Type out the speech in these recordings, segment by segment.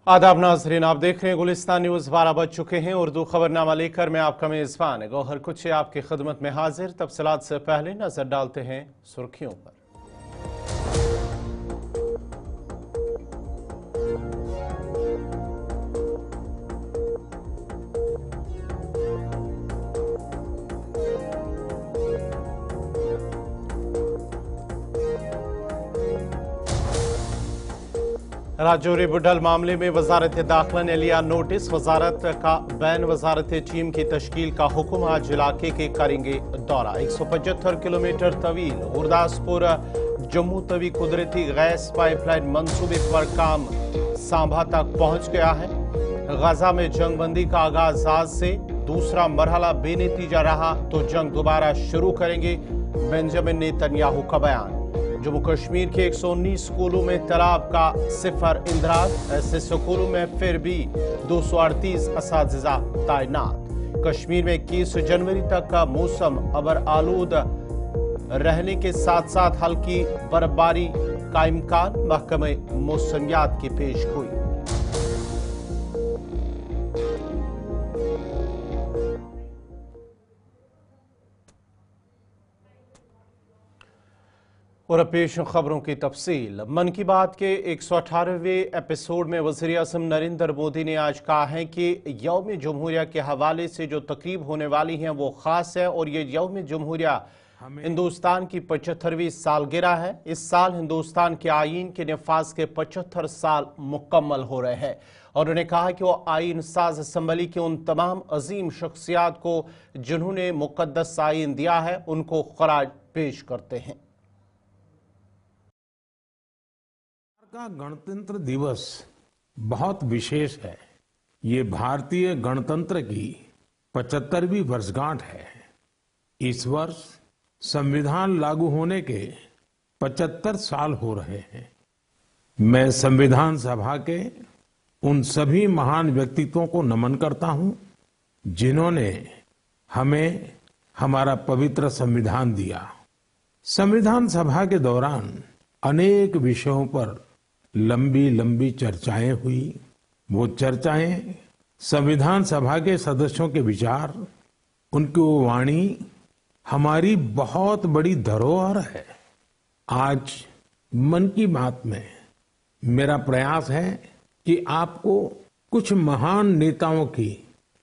आदाब नाज़रीन, आप देख रहे हैं गुलिस्तान न्यूज़। 12 बज चुके हैं। उर्दू खबरनामा लेकर मैं आपका मेज़बान गौहर कुछ आपकी खिदमत में हाजिर। तफसीलात से पहले नजर डालते हैं सुर्खियों पर। राजौरी बुडल मामले में वजारत दाखिला ने लिया नोटिस। वजारत का बैन वजारत टीम की तश्कील का हुक्म। आज इलाके के करेंगे दौरा। 175 किलोमीटर तवील गुरदासपुर जम्मू तवी कुदरती गैस पाइपलाइन मंसूबे पर काम सांभा तक पहुंच गया है। गजा में जंगबंदी का आगाज आज से, दूसरा मरहला बेनतीजा रहा तो जंग दोबारा शुरू करेंगे, बेंजामिन नेतन्याहू का बयान। जम्मू कश्मीर के 119 स्कूलों में तालाब का 0 इंदराज। ऐसे स्कूलों में फिर भी 238 असातिज़ा तैनात। कश्मीर में 21 जनवरी तक का मौसम अबर आलूद रहने के साथ साथ हल्की बर्फबारी का इम्कान। महकमे मौसमियात की पेशगोई। और पेश खबरों की तफसील। मन की बात के 118वें एपिसोड में वज़ीर-ए-आज़म नरेंद्र मोदी ने आज कहा है कि यौम जमहूरिया के हवाले से जो तकरीब होने वाली है वो ख़ास है और ये यौम जमहूरिया हिंदुस्तान की 75वीं सालगिरह है। इस साल हिंदुस्तान के आईन के नफाज के 75 साल मुकम्मल हो रहे हैं और उन्होंने कहा कि वो आईन साज असम्बली के उन तमाम अजीम शख्सियात को जिन्होंने मुकद्दस आईन दिया है उनको खराज पेश करते हैं। का गणतंत्र दिवस बहुत विशेष है। ये भारतीय गणतंत्र की 75वीं वर्षगांठ है। इस वर्ष संविधान लागू होने के 75 साल हो रहे हैं। मैं संविधान सभा के उन सभी महान व्यक्तित्वों को नमन करता हूं जिन्होंने हमें हमारा पवित्र संविधान दिया। संविधान सभा के दौरान अनेक विषयों पर लंबी लंबी चर्चाएं हुई। वो चर्चाएं संविधान सभा के सदस्यों के विचार, उनकी वो वाणी हमारी बहुत बड़ी धरोहर है। आज मन की बात में मेरा प्रयास है कि आपको कुछ महान नेताओं की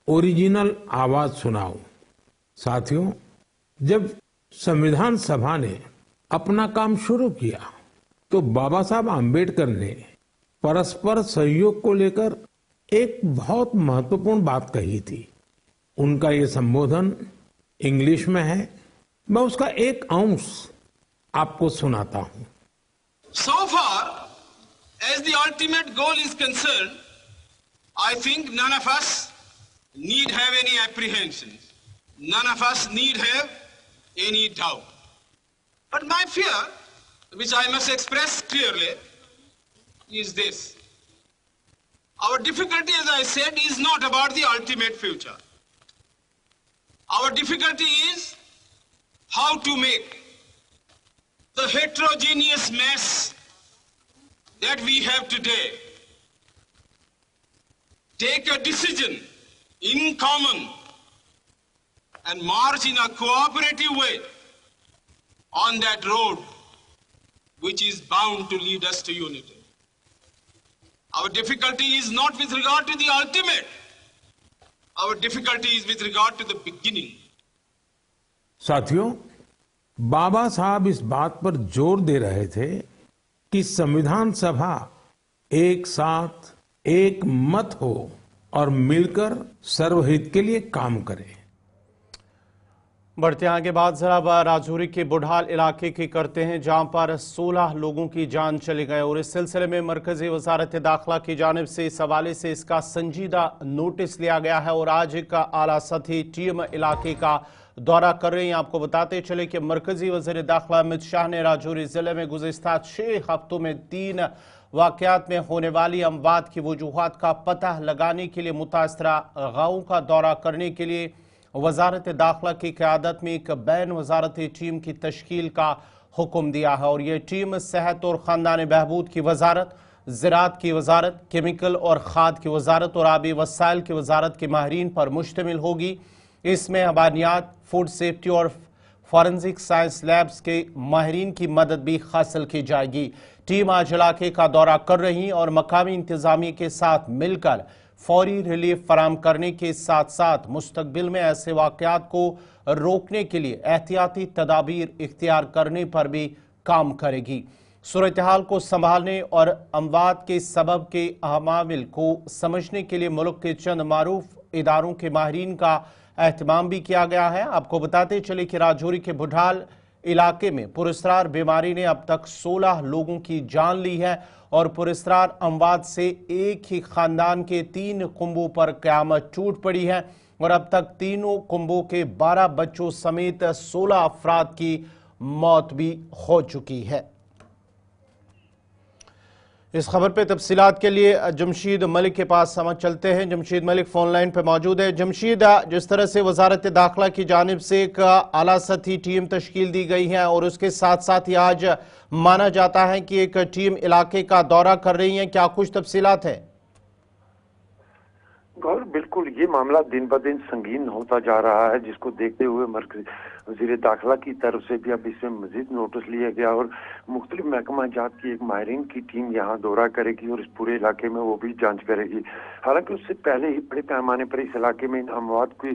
ओरिजिनल आवाज सुनाऊं। साथियों, जब संविधान सभा ने अपना काम शुरू किया तो बाबा साहब आम्बेडकर ने परस्पर सहयोग को लेकर एक बहुत महत्वपूर्ण बात कही थी। उनका ये संबोधन इंग्लिश में है। मैं उसका एक अंश आपको सुनाता हूं। So far as the ultimate goal is concerned, I think none of us need have any apprehensions. None of us need have any doubt. But my fear, which I must express clearly, is this. Our difficulty, as I said, is not about the ultimate future. Our difficulty is how to make the heterogeneous mess that we have today take a decision in common and march in a cooperative way on that road which is bound to lead us to unity. Our difficulty is not with regard to the ultimate. Our difficulty is with regard to the beginning. साथियों, बाबा साहब इस बात पर जोर दे रहे थे कि संविधान सभा एक साथ एक मत हो और मिलकर सर्वहित के लिए काम करे। बढ़ते आगे बाद जरा राजौरी के बुढ़ाल इलाके की करते हैं जहां पर 16 लोगों की जान चली गई और इस सिलसिले में मरकजी वजारत दाखिला की जानिब से इस हवाले से इसका संजीदा नोटिस लिया गया है और आज एक आला सतही टीम इलाके का दौरा कर रहे हैं। आपको बताते चले कि मरकजी वज़ीर दाखिला अमित शाह ने राजौरी जिले में गुज़िश्ता 6 हफ्तों में 3 वाक़यात में होने वाली अमवात की वजूहात का पता लगाने के लिए मुतासरा गाँवों का दौरा करने के लिए वजारत दाखिला की क़यादत में एक बैन वजारती टीम की तश्कील का हुक्म दिया है और ये टीम सेहत और ख़ानदानी बहबूद की वजारत, ज़राअत की वजारत, केमिकल और खाद की वजारत और आबी वसाइल की वजारत के माहिरीन पर मुश्तमिल होगी। इसमें हवानियात, फूड सेफ्टी और फॉरेंसिक साइंस लैब्स के माहिरीन की मदद भी हासिल की जाएगी। टीम आज इलाके का दौरा कर रही और मकामी इंतजामिया के साथ मिलकर फौरी रिलीफ फराम करने के साथ साथ मुस्तकबिल में ऐसे वाकयात को रोकने के लिए एहतियाती तदाबीर इख्तियार करने पर भी काम करेगी। सूरत हाल को संभालने और अमवात के सबब के अमामिल को समझने के लिए मुल्क के चंद मारूफ इदारों के माहिरीन का एहतमाम भी किया गया है। आपको बताते चले कि राजौरी के बुढ़ाल इलाके में पुरस्रार बीमारी ने अब तक 16 लोगों की जान ली है और पुरस्रार अमवात से एक ही खानदान के 3 कुंबों पर क़यामत टूट पड़ी है और अब तक तीनों कुंबों के 12 बच्चों समेत 16 अफराद की मौत भी हो चुकी है। इस खबर पे तफसीलात के लिए जमशीद मलिक के पास हम चलते हैं। जमशीद मलिक फोन लाइन पे मौजूद है। जमशीद, जिस तरह से वजारत दाखिला की जानिब से एक आला सतही टीम तश्कील दी गई है और उसके साथ साथ ही आज माना जाता है कि एक टीम इलाके का दौरा कर रही है, क्या कुछ तफसीलात है? गौर, बिल्कुल ये मामला दिन ब दिन संगीन होता जा रहा है, जिसको देखते हुए मरकजी वज़ीर दाखिला की तरफ से भी अब इसमें मजीद नोटिस लिया गया और मुख्तलिफ महकमा जात की एक माहिरीन की टीम यहाँ दौरा करेगी और इस पूरे इलाके में वो भी जांच करेगी। हालांकि उससे पहले ही बड़े पैमाने पर इस इलाके में इन अमवात की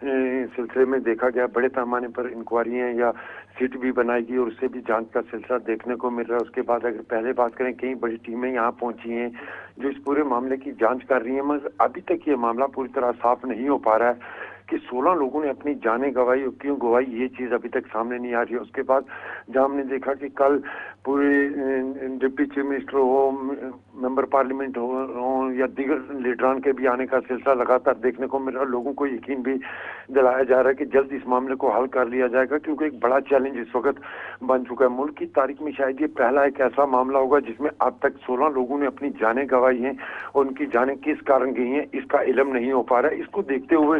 सिलसिले में देखा गया, बड़े पैमाने पर इंक्वायरियाँ या सीट भी बनाएगी और उससे भी जांच का सिलसिला देखने को मिल रहा है। उसके बाद अगर पहले बात करें, कई बड़ी टीमें यहाँ पहुंची हैं जो इस पूरे मामले की जांच कर रही हैं, मगर अभी तक ये मामला पूरी तरह साफ नहीं हो पा रहा है कि 16 लोगों ने अपनी जानें गंवाई और क्यों गंवाई, ये चीज अभी तक सामने नहीं आ रही है। उसके बाद जहां हमने देखा कि कल पूरे डिप्टी चीफ मिनिस्टर हो, मेंबर पार्लियामेंट हो या दीगर लीडरान के भी आने का सिलसिला लगातार देखने को मिल रहा है। लोगों को यकीन भी दिलाया जा रहा है कि जल्द इस मामले को हल कर लिया जाएगा, क्योंकि एक बड़ा चैलेंज इस वक्त बन चुका है। मुल्क की तारीख में शायद ये पहला एक ऐसा मामला होगा जिसमें अब तक 16 लोगों ने अपनी जानें गंवाई हैं और उनकी जानें किस कारण गई हैं इसका इल्म नहीं हो पा रहा है। इसको देखते हुए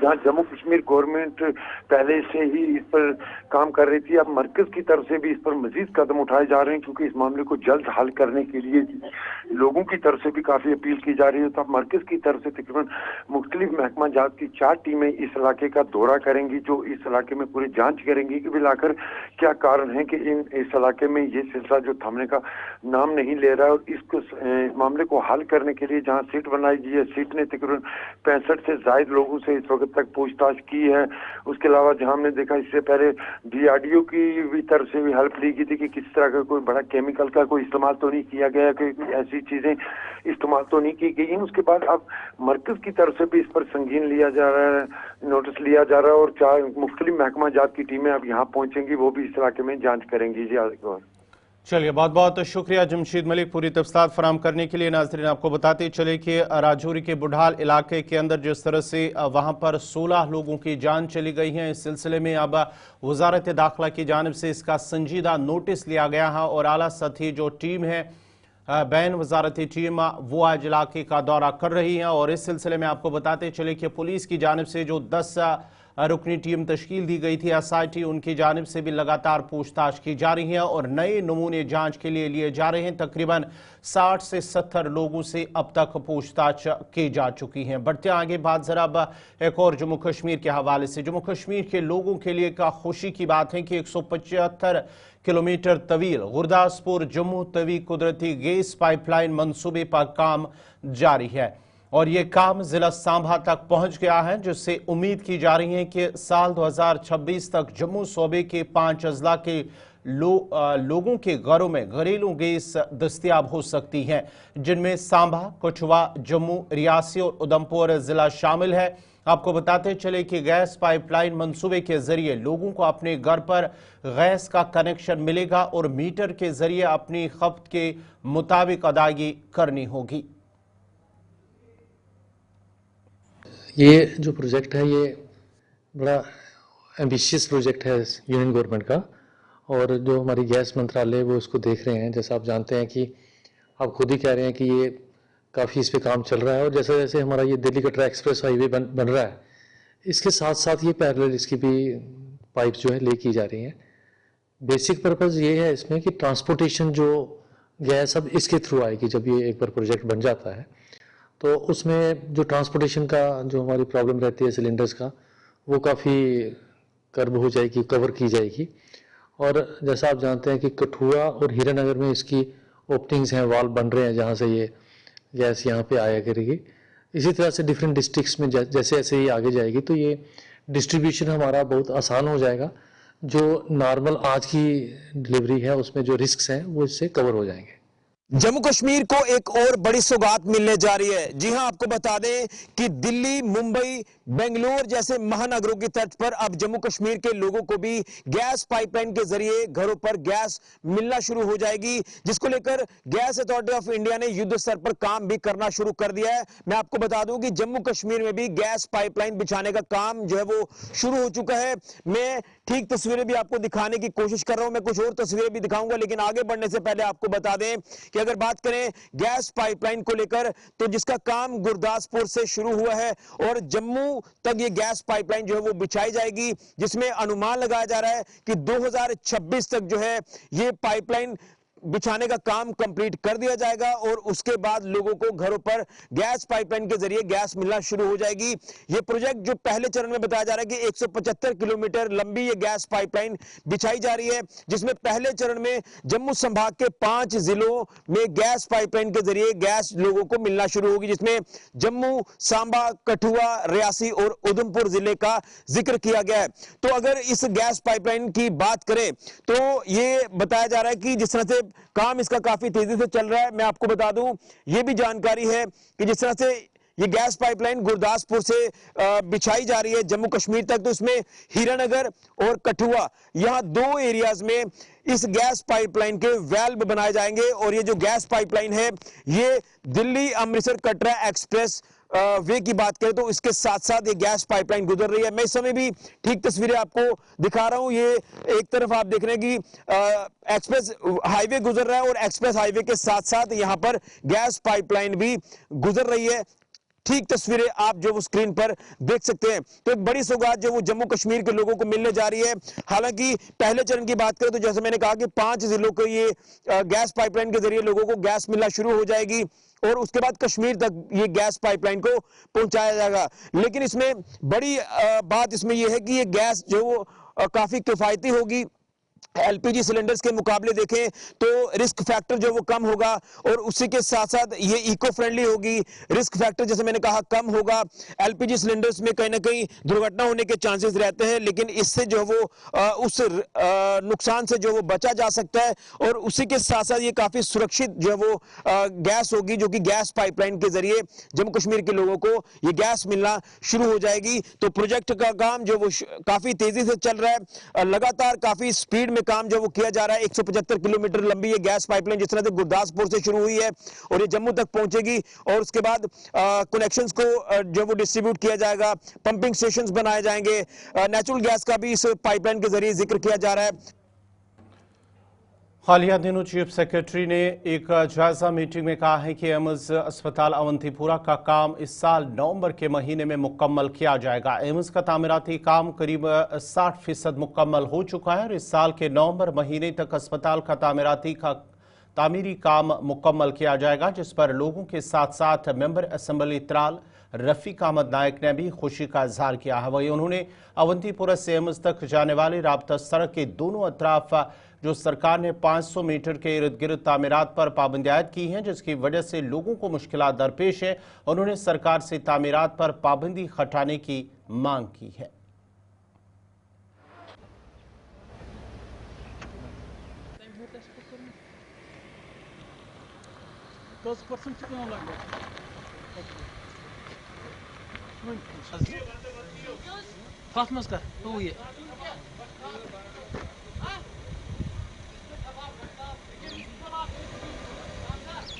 जहाँ जम्मू कश्मीर गवर्नमेंट पहले से ही इस पर काम कर रही थी, अब मरकज की तरफ से भी इस पर मजीद कदम उठाए जा रहे हैं, क्योंकि इस मामले को जल्द हल करने के लिए लोगों की तरफ से भी काफी अपील की जा रही है। तो अब मरकज की तरफ से तकरीबन मुख्तलिफ महकमा जात की 4 टीमें इस इलाके का दौरा करेंगी, जो इस इलाके में पूरी जांच करेंगी कि मिलाकर क्या कारण है कि इस इलाके में ये सिलसिला जो थमने का नाम नहीं ले रहा है। और इस मामले को हल करने के लिए जहाँ सीट बनाई गई है, सीट ने तकरीबन 65 से ज्यादा लोगों से इस वक्त तक पूछताछ की है। उसके अलावा जहां हमने देखा इससे पहले DRDO की भी तरफ से भी हेल्प ली गई थी कि किस तरह का कोई बड़ा केमिकल का कोई इस्तेमाल तो नहीं किया गया, कोई ऐसी चीजें इस्तेमाल तो नहीं की गई। उसके बाद अब मरकज की तरफ से भी इस पर संगीन लिया जा रहा है, नोटिस लिया जा रहा है और 4 मुख्तलिफ महकमा जात की टीमें अब यहाँ पहुंचेंगी, वो भी इस इलाके में जाँच करेंगी। जी चलिए, बहुत बहुत शुक्रिया जमशीद मलिक पूरी तफसीलात फराम करने के लिए। नाज़रीन, आपको बताते चले कि राजौरी के बुढ़ाल इलाके के अंदर जिस तरह से वहां पर 16 लोगों की जान चली गई है, इस सिलसिले में अब वजारत दाखिला की जानिब से इसका संजीदा नोटिस लिया गया है और आला सतही जो टीम है, बैन वजारती टीम, वो आज इलाके का दौरा कर रही है। और इस सिलसिले में आपको बताते चले कि पुलिस की जानिब से जो 10 रुकनी टीम तश्कील दी गई थी SIT, उनकी जानिब से भी लगातार पूछताछ की जा रही है और नए नमूने जांच के लिए जा रहे हैं। तकरीबन 60 से 70 लोगों से अब तक पूछताछ की जा चुकी है। बढ़ते आगे बात जरा अब एक और जम्मू कश्मीर के हवाले से। जम्मू कश्मीर के लोगों के लिए का खुशी की बात है कि 175 किलोमीटर तवील गुरदासपुर जम्मू तवी कुदरती गैस पाइपलाइन मंसूबे पर काम जारी है और ये काम जिला सांभा तक पहुंच गया है, जिससे उम्मीद की जा रही है कि साल 2026 तक जम्मू सूबे के 5 अजला के लोगों के घरों में घरेलू गैस दस्तयाब हो सकती हैं, जिनमें सांभा, कठुआ, जम्मू, रियासी और उधमपुर जिला शामिल है। आपको बताते चले कि गैस पाइपलाइन मंसूबे के जरिए लोगों को अपने घर पर गैस का कनेक्शन मिलेगा और मीटर के जरिए अपनी खपत के मुताबिक अदायगी करनी होगी। ये जो प्रोजेक्ट है ये बड़ा एम्बिशियस प्रोजेक्ट है यूनियन गवर्नमेंट का और जो हमारी गैस मंत्रालय वो इसको देख रहे हैं। जैसा आप जानते हैं कि आप खुद ही कह रहे हैं कि ये काफ़ी इस पे काम चल रहा है और जैसे जैसे हमारा ये दिल्ली कटरा एक्सप्रेस हाईवे बन रहा है, इसके साथ साथ ये पैरेलल इसकी भी पाइप जो है ले की जा रही हैं। बेसिक पर्पज़ ये है इसमें कि ट्रांसपोर्टेशन जो गैस अब इसके थ्रू आएगी। जब ये एक बार प्रोजेक्ट बन जाता है तो उसमें जो ट्रांसपोर्टेशन का जो हमारी प्रॉब्लम रहती है सिलेंडर्स का, वो काफ़ी कर्ब हो जाएगी, कवर की जाएगी। और जैसा आप जानते हैं कि कठुआ और हीरानगर में इसकी ओपनिंग्स हैं, वाल्व बन रहे हैं जहाँ से ये गैस यहाँ पे आया करेगी। इसी तरह से डिफरेंट डिस्ट्रिक्ट्स में जैसे जैसे ये आगे जाएगी तो ये डिस्ट्रीब्यूशन हमारा बहुत आसान हो जाएगा। जो नॉर्मल आज की डिलीवरी है उसमें जो रिस्क हैं वो इससे कवर हो जाएंगे। जम्मू कश्मीर को एक और बड़ी सौगात मिलने जा रही है। जी हां, आपको बता दें कि दिल्ली, मुंबई, बेंगलुरु जैसे महानगरों की तर्ज पर अब जम्मू कश्मीर के लोगों को भी गैस पाइपलाइन के जरिए घरों पर गैस मिलना शुरू हो जाएगी, जिसको लेकर गैस अथॉरिटी ऑफ इंडिया ने युद्ध स्तर पर काम भी करना शुरू कर दिया है। मैं आपको बता दूं कि जम्मू कश्मीर में भी गैस पाइपलाइन बिछाने का काम जो है वो शुरू हो चुका है। मैं ठीक तस्वीरें भी आपको दिखाने की कोशिश कर रहा हूं, मैं कुछ और तस्वीरें भी दिखाऊंगा, लेकिन आगे बढ़ने से पहले आपको बता दें कि अगर बात करें गैस पाइपलाइन को लेकर तो जिसका काम गुरदासपुर से शुरू हुआ है और जम्मू तक ये गैस पाइपलाइन जो है वो बिछाई जाएगी, जिसमें अनुमान लगाया जा रहा है कि 2026 तक जो है ये पाइपलाइन बिछाने का काम कंप्लीट कर दिया जाएगा और उसके बाद लोगों को घरों पर गैस पाइपलाइन के जरिए गैस मिलना शुरू हो जाएगी। ये प्रोजेक्ट जो पहले चरण में बताया जा रहा है कि 175 किलोमीटर लंबी ये गैस पाइपलाइन बिछाई जा रही है, जिसमें पहले चरण में जम्मू संभाग के 5 जिलों में गैस पाइपलाइन के जरिए गैस लोगों को मिलना शुरू होगी, जिसमें जम्मू, सांबा, कठुआ, रियासी और उधमपुर जिले का जिक्र किया गया है। तो अगर इस गैस पाइपलाइन की बात करें तो ये बताया जा रहा है कि जिस तरह से काम इसका काफी तेजी से चल रहा है। मैं आपको बता दूं, यह भी जानकारी है कि जिस तरह से ये गैस पाइपलाइन गुरदासपुर से बिछाई जा रही है जम्मू कश्मीर तक, तो इसमें हीरानगर और कठुआ, यहां 2 एरियाज में इस गैस पाइपलाइन के वाल्व बनाए जाएंगे। और ये जो गैस पाइपलाइन है ये दिल्ली अमृतसर कटरा एक्सप्रेस वे की बात करें तो इसके साथ साथ ये गैस पाइपलाइन गुजर रही है। मैं इस समय भी ठीक तस्वीरें आपको दिखा रहा हूं। ये एक तरफ आप देख रहे हैं कि एक्सप्रेस हाईवे गुजर रहा है और एक्सप्रेस हाईवे के साथ साथ यहां पर गैस पाइपलाइन भी गुजर रही है। ठीक तस्वीरें आप जो वो स्क्रीन पर देख सकते हैं। तो एक बड़ी सौगात जो वो जम्मू कश्मीर के लोगों को मिलने जा रही है। हालांकि पहले चरण की बात करें तो जैसे मैंने कहा कि 5 जिलों को ये गैस पाइपलाइन के जरिए लोगों को गैस मिलना शुरू हो जाएगी और उसके बाद कश्मीर तक ये गैस पाइपलाइन को पहुंचाया जाएगा। लेकिन इसमें बड़ी बात इसमें यह है कि ये गैस जो वो काफी किफायती होगी। एलपीजी सिलेंडर्स के मुकाबले देखें तो रिस्क फैक्टर जो वो कम होगा और उसी के साथ साथ ये इको फ्रेंडली होगी। रिस्क फैक्टर जैसे मैंने कहा कम होगा। एलपीजी सिलेंडर्स में कहीं ना कहीं दुर्घटना होने के चांसेस रहते हैं, लेकिन इससे जो वो उस नुकसान से जो वो बचा जा सकता है और उसी के साथ साथ ये काफी सुरक्षित जो है वो गैस होगी, जो कि गैस पाइपलाइन के जरिए जम्मू कश्मीर के लोगों को ये गैस मिलना शुरू हो जाएगी। तो प्रोजेक्ट का काम जो वो काफी तेजी से चल रहा है, लगातार काफी स्पीड में काम जो वो किया जा रहा है। 175 किलोमीटर लंबी ये गैस पाइपलाइन जिस तरह से गुरदासपुर से शुरू हुई है और ये जम्मू तक पहुंचेगी और उसके बाद कनेक्शंस को जो वो डिस्ट्रीब्यूट किया जाएगा, पंपिंग स्टेशंस बनाए जाएंगे। नेचुरल गैस का भी इस पाइपलाइन के जरिए जिक्र किया जा रहा है। हालिया दिनों चीफ सेक्रेटरी ने एक जायजा मीटिंग में कहा है कि एम्स अस्पताल अवंतीपुरा का काम इस साल नवंबर के महीने में मुकम्मल किया जाएगा। एम्स का तामीराती काम करीब 60% मुकम्मल हो चुका है और इस साल के नवंबर महीने तक अस्पताल का तामीरी काम मुकम्मल किया जाएगा, जिस पर लोगों के साथ साथ मेंबर असेंबली त्राल रफीक अहमद नायक ने भी खुशी का इजहार किया है। वही उन्होंने अवंतीपुरा से एम्स तक जाने वाली राब्ता सड़क के दोनों अतराफ जो सरकार ने 500 मीटर के इर्द गिर्द तामीरात पर पाबंदी आयद की हैं, जिसकी वजह से लोगों को मुश्किलात दरपेश है, उन्होंने सरकार से तामीरात पर पाबंदी हटाने की मांग की है।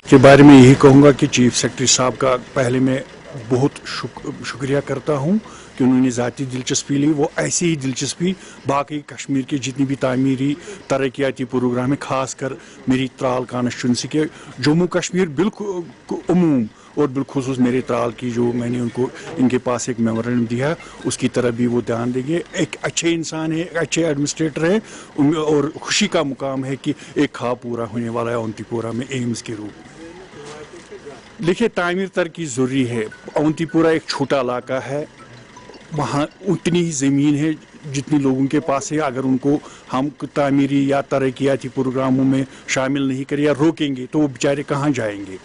के बारे में यही कहूँगा कि चीफ सेक्रेटरी साहब का पहले मैं बहुत शुक्रिया करता हूँ कि उन्होंने ज़ाती दिलचस्पी ली। वो ऐसी ही दिलचस्पी बाकी कश्मीर के जितनी भी तामीरी तरक्याती प्रोग्राम है, ख़ास कर मेरी त्राल कॉन्स्टिट्यूंसी के जम्मू कश्मीर बिल्कुल उमूम और बिलखुसूस मेरे त्राल की जो मैंने उनको इनके पास एक मेमोरेंडम दिया उसकी तरफ भी वो ध्यान देंगे। एक अच्छे इंसान है, एक अच्छे एडमिनिस्ट्रेटर है और खुशी का मुकाम है कि एक ख्वाब पूरा होने वाला है अवंतीपोरा में एम्स के रूप में। देखिए, तामीर तरक्की ज़रूरी है। अवंतीपोरा एक छोटा इलाका है, वहाँ उतनी ही ज़मीन है जितनी लोगों के पास है। अगर उनको हम तामीरी या तरक्याती प्रोग्रामों में शामिल नहीं करें या रोकेंगे तो वो बेचारे कहाँ जाएंगे।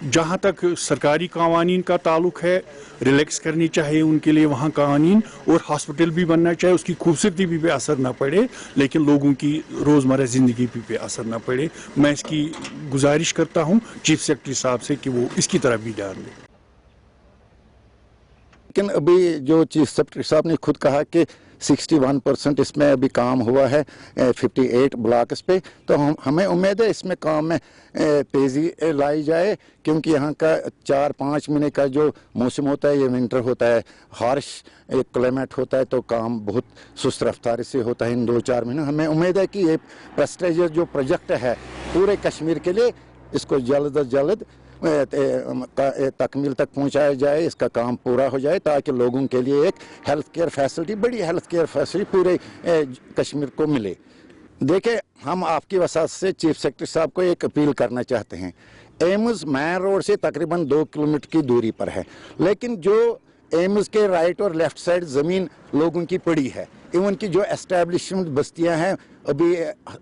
जहाँ तक सरकारी कानून का ताल्लुक है, रिलैक्स करनी चाहिए उनके लिए वहाँ कानून, और हॉस्पिटल भी बनना चाहिए, उसकी खूबसूरती भी पे असर ना पड़े लेकिन लोगों की रोज़मर्रा ज़िंदगी भी पे असर ना पड़े। मैं इसकी गुजारिश करता हूँ चीफ सेक्रेटरी साहब से कि वो इसकी तरफ भी ध्यान दें। लेकिन अभी जो चीफ सेक्रेटरी साहब ने खुद कहा कि 61% इसमें अभी काम हुआ है 58 ब्लॉक्स पे, तो हमें उम्मीद है इसमें काम में तेज़ी लाई जाए, क्योंकि यहाँ का 4-5 महीने का जो मौसम होता है, ये विंटर होता है, हार्श एक क्लाइमेट होता है, तो काम बहुत सुस्त रफ्तारी से होता है इन 2-4 महीनों। हमें उम्मीद है कि ये प्रेस्टीजियस जो प्रोजेक्ट है पूरे कश्मीर के लिए, इसको जल्द अज जल्द तकमील तक पहुंचाया जाए, इसका काम पूरा हो जाए ताकि लोगों के लिए एक हेल्थ केयर फैसिलिटी, बड़ी हेल्थ केयर फैसिलिटी पूरे कश्मीर को मिले। देखिए, हम आपकी वसात से चीफ सेक्रेटरी साहब को एक अपील करना चाहते हैं। एम्स मैन रोड से तकरीबन 2 किलोमीटर की दूरी पर है, लेकिन जो एम्स के राइट और लेफ्ट साइड ज़मीन लोगों की पड़ी है, इवन की जो एस्टेब्लिशमेंट बस्तियां हैं अभी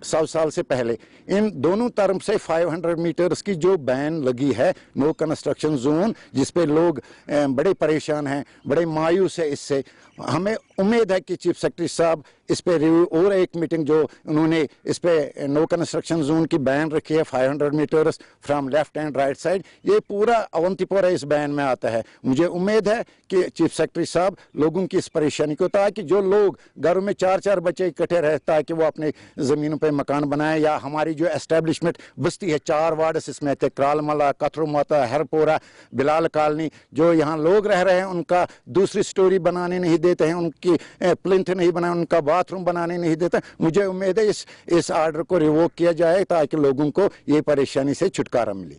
100 साल से पहले, इन दोनों तरफ से 500 मीटर्स की जो बैन लगी है, नो कंस्ट्रक्शन जोन, जिस पे लोग बड़े परेशान हैं, बड़े मायूस है इससे। हमें उम्मीद है कि चीफ सेक्रेटरी साहब इस पे रिव्यू और एक मीटिंग जो उन्होंने इस पे नो कंस्ट्रक्शन जोन की बैन रखी है 500 metres from left and right side, ये पूरा अवंतीपोरा इस बैन में आता है। मुझे उम्मीद है कि चीफ सेक्रेटरी साहब लोगों की इस परेशानी को, ताकि जो लोग घरों में 4-4 बच्चे इकट्ठे रहे ताकि वो अपने ज़मीनों पे मकान बनाए, या हमारी जो एस्टेब्लिशमेंट बस्ती है 4 वार्ड्स इसमें थे, क्रालमला, कथरू माता, हरपोरा, बिलाल कॉलोनी, जो यहाँ लोग रह रहे हैं उनका दूसरी स्टोरी बनाने नहीं देते हैं, उनकी प्लिंथ नहीं बनाए, उनका बाथरूम बनाने नहीं देते। मुझे उम्मीद है इस आर्डर को रिवोक किया जाए ताकि लोगों को ये परेशानी से छुटकारा मिले।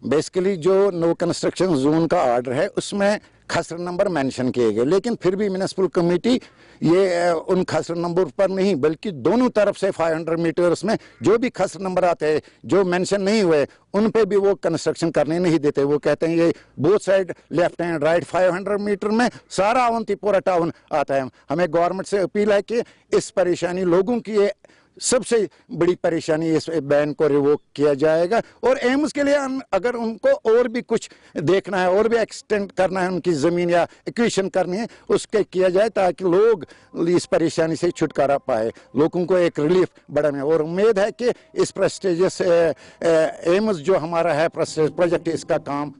बेसिकली जो नो कंस्ट्रक्शन जोन का आर्डर है उसमें खसर नंबर मेंशन किए गए, लेकिन फिर भी म्युनिसिपल कमेटी ये उन खसर नंबर पर नहीं बल्कि दोनों तरफ से 500 मीटर्स में जो भी खसर नंबर आते हैं जो मेंशन नहीं हुए उन पे भी वो कंस्ट्रक्शन करने नहीं देते। वो कहते हैं ये both side left and right 500 metre में सारा अवंतीपोरा टाउन आता है। हमें गवर्नमेंट से अपील है कि इस परेशानी लोगों की ये सबसे बड़ी परेशानी, इस बैन को रिवोक किया जाएगा। और एम्स के लिए अगर उनको और भी कुछ देखना है और भी एक्सटेंड करना है, उनकी ज़मीन या एक्विजिशन करनी है, उसके किया जाए ताकि लोग इस परेशानी से छुटकारा पाए, लोगों को एक रिलीफ बढ़ाने। और उम्मीद है कि इस प्रेस्टीजियस एम्स जो हमारा है प्रोजेक्ट, इसका काम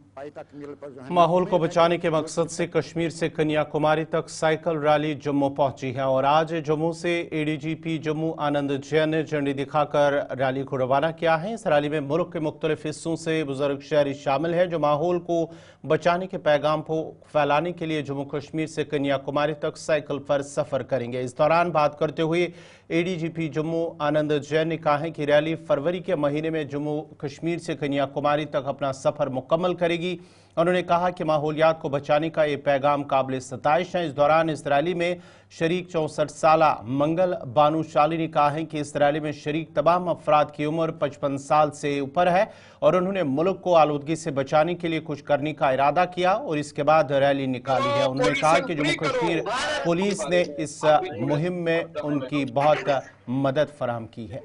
माहौल को बचाने के मकसद से कश्मीर से कन्याकुमारी तक साइकिल रैली जम्मू पहुंची है और आज जम्मू से एडीजीपी जम्मू आनंद जैन ने झंडी दिखाकर रैली को रवाना किया है। इस रैली में मुल्क के मुख्तलिफ हिस्सों से बुजुर्ग शहरी शामिल हैं जो माहौल को बचाने के पैगाम को फैलाने के लिए जम्मू कश्मीर से कन्याकुमारी तक साइकिल पर सफर करेंगे। इस दौरान बात करते हुए एडीजीपी जम्मू आनंद जैन ने कहा है कि रैली फरवरी के महीने में जम्मू कश्मीर से कन्याकुमारी तक अपना सफर मुकम्मल करेगी। उन्होंने कहा कि माहौलियात को बचाने का ये पैगाम काबिल सताइश है। इस दौरान इस रैली में शरीक 64 साला मंगल बानुशाली ने कहा है कि इस रैली में शरीक तमाम अफराद की उम्र 55 साल से ऊपर है और उन्होंने मुल्क को आलूदगी से बचाने के लिए कुछ करने का इरादा किया और इसके बाद रैली निकाली है। उन्होंने कहा कि जम्मू कश्मीर पुलिस ने इस मुहिम में उनकी बहुत मदद फराहम की है।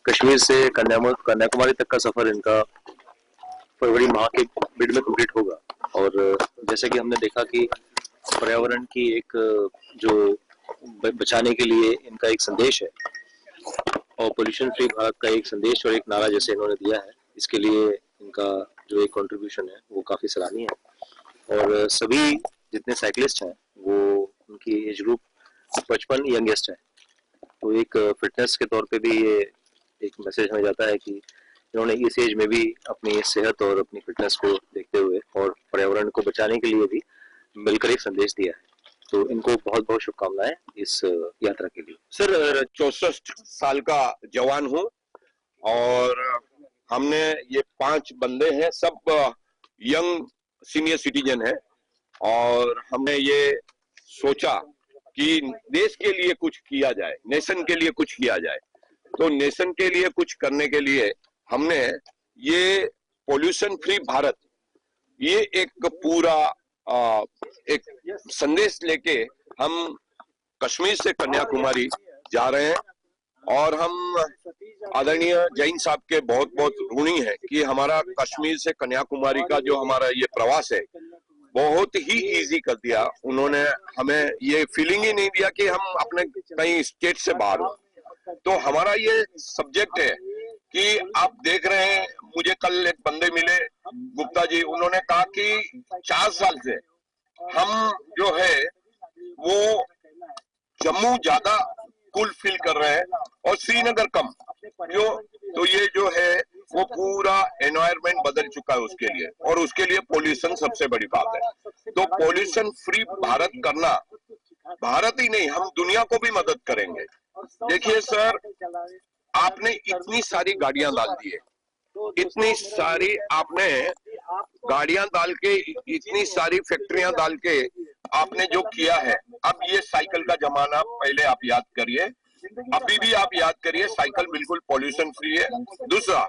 कश्मीर से कन्याकुमारी तक का सफर इनका फरवरी माह के मिड में कंप्लीट होगा और जैसे कि हमने देखा कि पर्यावरण की एक जो बचाने के लिए इनका एक संदेश है और पोल्यूशन फ्री भारत का एक संदेश और एक नारा जैसे इन्होंने दिया है, इसके लिए इनका जो एक कंट्रीब्यूशन है वो काफी सराहनीय है। और सभी जितने साइकिलिस्ट हैं वो उनकी एज ग्रुप 55 यंगेस्ट है, तो एक फिटनेस के तौर पे भी ये एक मैसेज हमें जाता है कि इन्होंने इस एज में भी अपनी सेहत और अपनी फिटनेस को देखते हुए और पर्यावरण को बचाने के लिए भी मिलकर एक संदेश दिया है। तो इनको बहुत बहुत शुभकामनाएं इस यात्रा के लिए। सर 64 साल का जवान हूँ और हमने ये 5 बंदे हैं, सब यंग सीनियर सिटीजन हैं, और हमने ये सोचा कि देश के लिए कुछ किया जाए, नेशन के लिए कुछ किया जाए। तो नेशन के लिए कुछ करने के लिए हमने ये पोल्यूशन फ्री भारत, ये एक पूरा एक संदेश लेके हम कश्मीर से कन्याकुमारी जा रहे हैं, और हम आदरणीय जैन साहब के बहुत बहुत ऋणी हैं कि हमारा कश्मीर से कन्याकुमारी का जो हमारा ये प्रवास है बहुत ही इजी कर दिया। उन्होंने हमें ये फीलिंग ही नहीं दिया कि हम अपने कहीं स्टेट से बाहर हो। तो हमारा ये सब्जेक्ट है कि आप देख रहे हैं, मुझे कल एक बंदे मिले, गुप्ता जी, उन्होंने कहा कि 4 साल से हम जो है वो जम्मू ज्यादा कूल फील कर रहे हैं और श्रीनगर कम। तो ये जो है वो पूरा एनवायरनमेंट बदल चुका है उसके लिए, और उसके लिए पोल्यूशन सबसे बड़ी बात है। तो पोल्यूशन फ्री भारत करना, भारत ही नहीं हम दुनिया को भी मदद करेंगे। देखिए सर, आपने इतनी सारी गाड़ियां डाल दी है, इतनी सारी आपने गाड़ियां डाल के, इतनी सारी फैक्ट्रियां डाल के आपने जो किया है। अब ये साइकिल का जमाना, पहले आप याद करिए, अभी भी आप याद करिए, साइकिल बिल्कुल पॉल्यूशन फ्री है। दूसरा,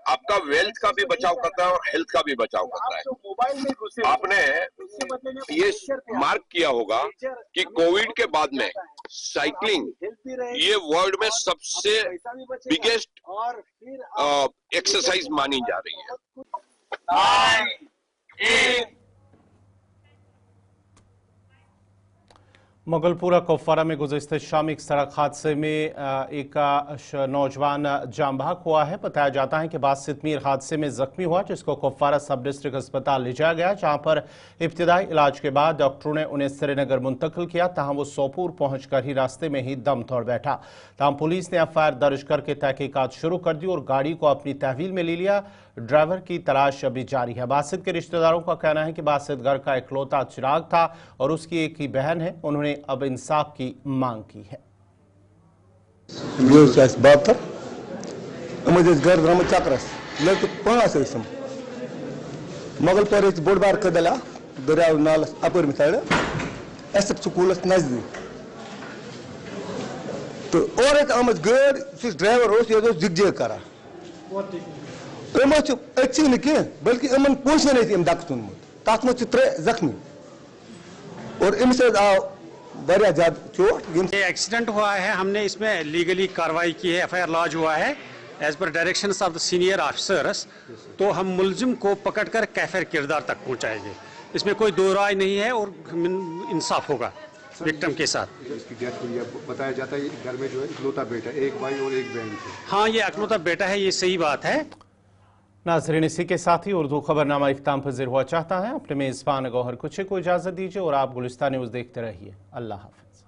आपका वेल्थ का भी बचाव करता है और हेल्थ का भी बचाव करता है। आपने ये मार्क किया होगा कि कोविड के बाद में साइकिलिंग ये वर्ल्ड में सबसे बिगेस्ट एक्सरसाइज मानी जा रही है। मुगलपुरा कुपवारा में गुज़िश्ता शाम एक सड़क हादसे में एक नौजवान जाम बहक हुआ है। बताया जाता है कि बासित मीर हादसे में जख्मी हुआ, जिसको कुपवारा सब डिस्ट्रिक्ट अस्पताल ले जाया गया, जहां पर इब्तिदाई इलाज के बाद डॉक्टरों ने उन्हें श्रीनगर मुंतकिल किया। तहां वो सोपूर पहुंचकर ही रास्ते में ही दम तोड़ बैठा। तहां पुलिस ने एफआईआर दर्ज करके तहकीकात शुरू कर दी और गाड़ी को अपनी तहवील में ले लिया। ड्राइवर की तलाश अभी जारी है। बासित के रिश्तेदारों का कहना है कि बासित घर का इकलौता चिराग था और उसकी एक ही बहन है। उन्होंने अब इंसाफ की मांग की है। मुगलपुर बोड़ बार कदला दरियाव नाल अपर मिसाल एसएफ स्कूल नजदीक तो और एक आमद गाड़ी ड्राइवर जिग करा अच्छी न कह बल्कि इन पोशन दक तुनमुत तथ मे 3 जख्मी और अमिस आव वारिया ज्यादा चोट। ये एक्सीडेंट हुआ है, हमने इसमें लीगली कार्रवाई की है, एफआईआर लॉन्च हुआ है एज पर directions of the senior officers. तो हम मुलजिम को पकड़कर कैफिर किरदार तक पहुंचाएंगे, इसमें कोई दो राय नहीं है और इंसाफ होगा विक्टिम के साथ। इसकी डेथ हुई है, बताया जाता है घर में जो है इकलौता बेटा, एक भाई और एक बहन थी। हाँ, ये इकलौता बेटा है, ये सही बात है। नाज़रीन, इसी के साथ ही उर्दू खबरनामा इख्तिताम पज़ीर हुआ चाहता है। अपने मेज़बान गौहर कुछ को इजाज़त दीजिए और आप गुलिस्तान न्यूज़ देखते रहिए। अल्लाह हाफ़िज़।